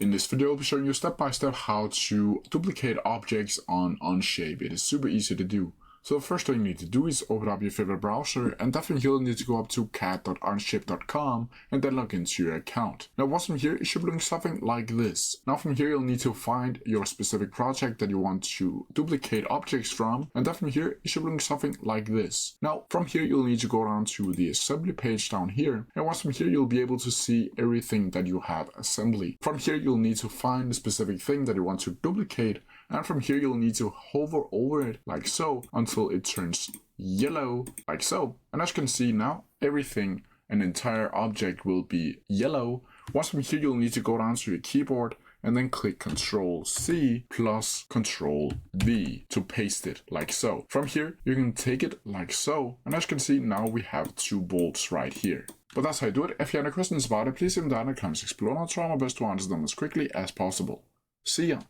In this video, I'll be showing you step by step how to duplicate objects on OnShape. It is super easy to do. So the first thing you need to do is open up your favorite browser, and definitely you'll need to go up to cat.onshape.com and then log into your account. Now once from here, it should look something like this. Now from here, you'll need to find your specific project that you want to duplicate objects from, and then from here, it should look something like this. Now from here, you'll need to go down to the assembly page down here, and once from here, you'll be able to see everything that you have assembly. From here, you'll need to find the specific thing that you want to duplicate, and from here, you'll need to hover over it like so until it turns yellow, like so. And as you can see now, everything, an entire object will be yellow. Once from here, you'll need to go down to your keyboard and then click Ctrl+C plus Ctrl+V to paste it like so. From here, you can take it like so. And as you can see, now we have two bolts right here. But that's how you do it. If you have any questions about it, please leave them down in the comments below, and I'll try my best to answer them as quickly as possible. See ya!